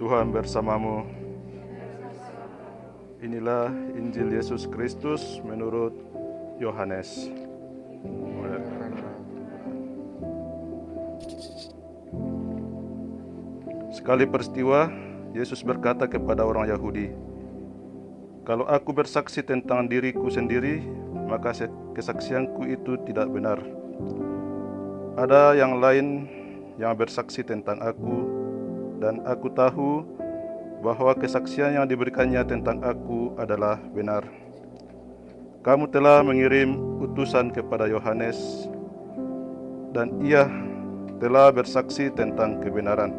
Tuhan bersamamu. Inilah Injil Yesus Kristus menurut Yohanes. Sekali peristiwa, Yesus berkata kepada orang Yahudi, "Kalau aku bersaksi tentang diriku sendiri, maka kesaksianku itu tidak benar. Ada yang lain yang bersaksi tentang aku, dan aku tahu bahwa kesaksian yang diberikannya tentang aku adalah benar. Kamu telah mengirim utusan kepada Yohanes, dan ia telah bersaksi tentang kebenaran.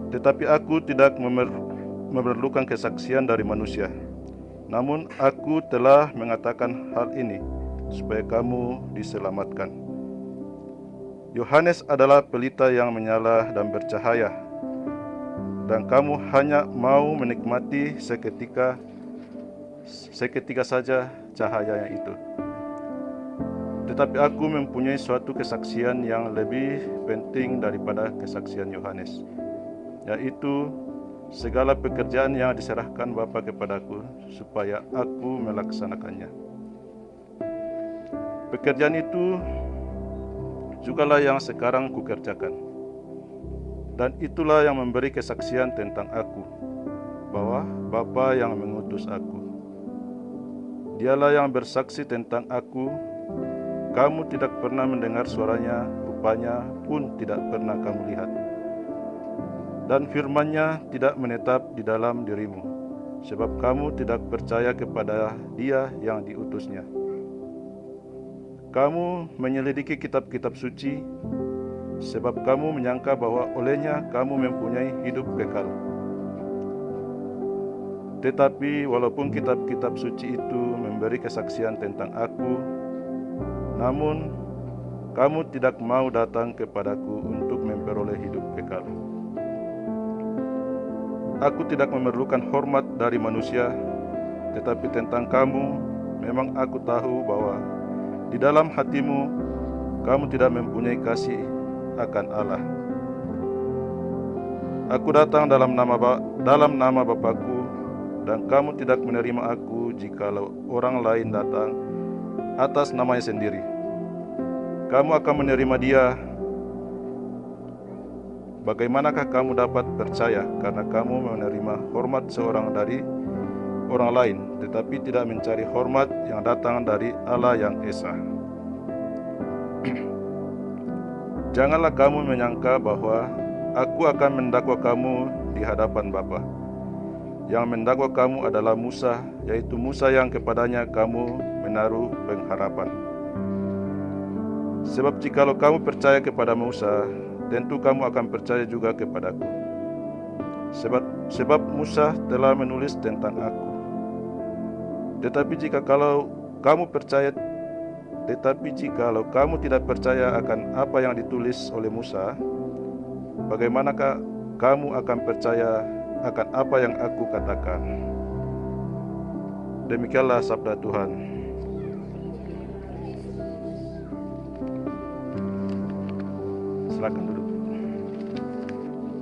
Tetapi aku tidak memerlukan kesaksian dari manusia. Namun aku telah mengatakan hal ini supaya kamu diselamatkan. Yohanes adalah pelita yang menyala dan bercahaya, dan kamu hanya mau menikmati seketika saja cahayanya itu. Tetapi aku mempunyai suatu kesaksian yang lebih penting daripada kesaksian Yohanes, yaitu segala pekerjaan yang diserahkan Bapa kepadaku supaya aku melaksanakannya. Pekerjaan itu jugalah yang sekarang kukerjakan, dan itulah yang memberi kesaksian tentang aku, bahwa Bapa yang mengutus aku. Dialah yang bersaksi tentang aku. Kamu tidak pernah mendengar suaranya, rupanya pun tidak pernah kamu lihat. Dan firman-Nya tidak menetap di dalam dirimu, sebab kamu tidak percaya kepada Dia yang diutusnya. Kamu menyelidiki kitab-kitab suci, sebab kamu menyangka bahwa olehnya kamu mempunyai hidup kekal. Tetapi walaupun kitab-kitab suci itu memberi kesaksian tentang aku, namun kamu tidak mau datang kepadaku untuk memperoleh hidup kekal. Aku tidak memerlukan hormat dari manusia, tetapi tentang kamu memang aku tahu bahwa di dalam hatimu kamu tidak mempunyai kasih akan Allah. Aku datang dalam nama Bapa-Ku, dan kamu tidak menerima aku jikalau orang lain datang atas namanya sendiri. Kamu akan menerima dia. Bagaimanakah kamu dapat percaya karena kamu menerima hormat seorang dari orang lain, tetapi tidak mencari hormat yang datang dari Allah yang Esa? Janganlah kamu menyangka bahwa aku akan mendakwa kamu di hadapan Bapa. Yang mendakwa kamu adalah Musa, yaitu Musa yang kepadanya kamu menaruh pengharapan. Sebab jikalau kamu percaya kepada Musa, tentu kamu akan percaya juga kepadaku. Sebab Musa telah menulis tentang aku. Tetapi jikalau kamu tidak percaya akan apa yang ditulis oleh Musa, bagaimanakah kamu akan percaya akan apa yang aku katakan? Demikianlah sabda Tuhan. Silakan duduk.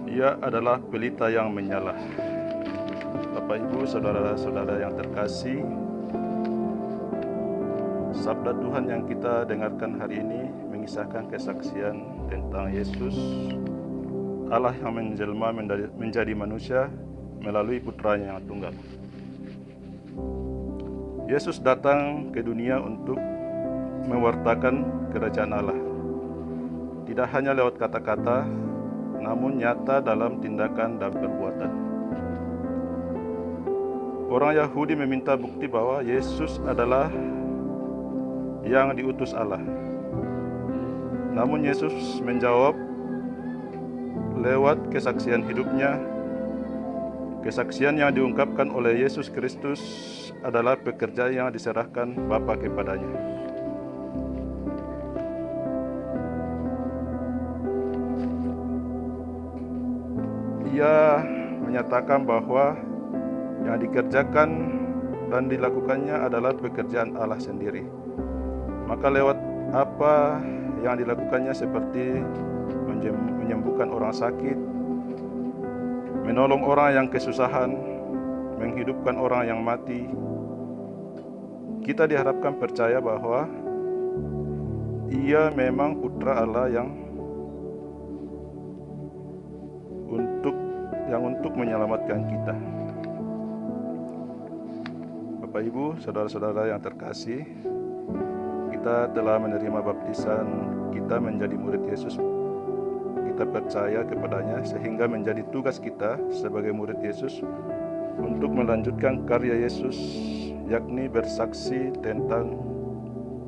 Ia adalah pelita yang menyala. Bapak, Ibu, saudara-saudara yang terkasih, sabda Tuhan yang kita dengarkan hari ini mengisahkan kesaksian tentang Yesus, Allah yang menjelma menjadi manusia melalui putranya yang tunggal. Yesus datang ke dunia untuk mewartakan kerajaan Allah. Tidak hanya lewat kata-kata, namun nyata dalam tindakan dan perbuatan. Orang Yahudi meminta bukti bahwa Yesus adalah yang diutus Allah. Namun Yesus menjawab lewat kesaksian hidupnya. Kesaksian yang diungkapkan oleh Yesus Kristus adalah pekerjaan yang diserahkan Bapa kepadanya. Ia menyatakan bahwa yang dikerjakan dan dilakukannya adalah pekerjaan Allah sendiri. Maka lewat apa yang dilakukannya seperti menyembuhkan orang sakit, menolong orang yang kesusahan, menghidupkan orang yang mati. Kita diharapkan percaya bahwa Ia memang Putra Allah yang untuk menyelamatkan kita. Bapak Ibu, saudara-saudara yang terkasih, kita telah menerima baptisan, kita menjadi murid Yesus. Kita percaya kepadanya sehingga menjadi tugas kita sebagai murid Yesus untuk melanjutkan karya Yesus, yakni bersaksi tentang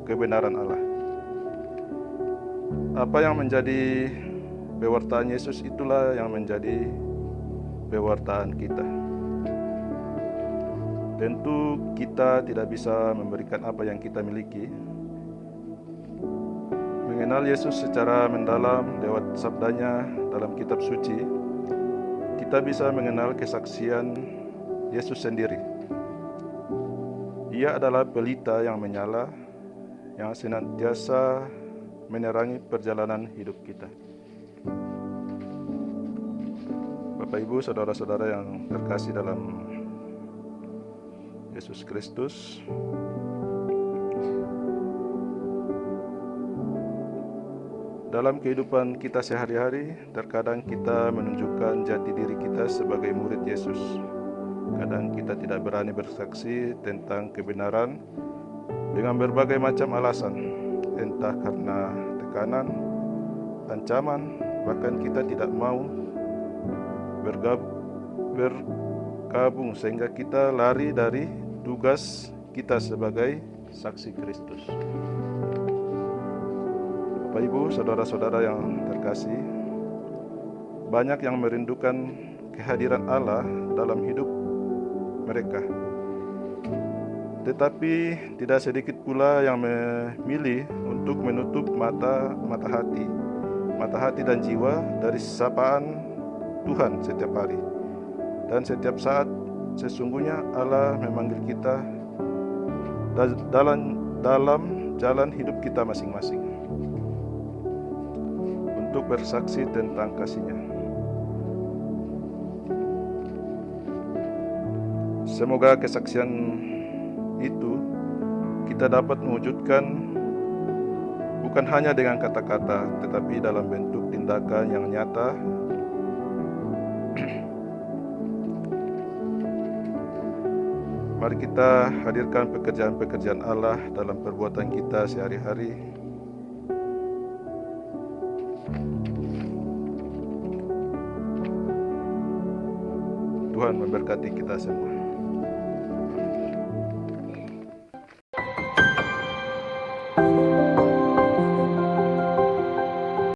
kebenaran Allah. Apa yang menjadi pewartaan Yesus itulah yang menjadi pewartaan kita. Tentu kita tidak bisa memberikan apa yang kita miliki. Mengenal Yesus secara mendalam lewat sabdanya dalam kitab suci, kita bisa mengenal kesaksian Yesus sendiri. Ia adalah pelita yang menyala, yang senantiasa menerangi perjalanan hidup kita. Bapak Ibu, saudara-saudara yang terkasih dalam Yesus Kristus, dalam kehidupan kita sehari-hari, terkadang kita menunjukkan jati diri kita sebagai murid Yesus. Kadang kita tidak berani bersaksi tentang kebenaran dengan berbagai macam alasan, entah karena tekanan, ancaman, bahkan kita tidak mau bergabung sehingga kita lari dari tugas kita sebagai saksi Kristus. Bapak Ibu, saudara-saudara yang terkasih, banyak yang merindukan kehadiran Allah dalam hidup mereka. Tetapi tidak sedikit pula yang memilih untuk menutup mata hati dan jiwa dari sapaan Tuhan setiap hari. Dan setiap saat sesungguhnya Allah memanggil kita dalam jalan hidup kita masing-masing untuk bersaksi tentang kasih-Nya. Semoga kesaksian itu kita dapat mewujudkan bukan hanya dengan kata-kata, tetapi dalam bentuk tindakan yang nyata. Mari kita hadirkan pekerjaan-pekerjaan Allah dalam perbuatan kita sehari-hari. Tuhan memberkati kita semua.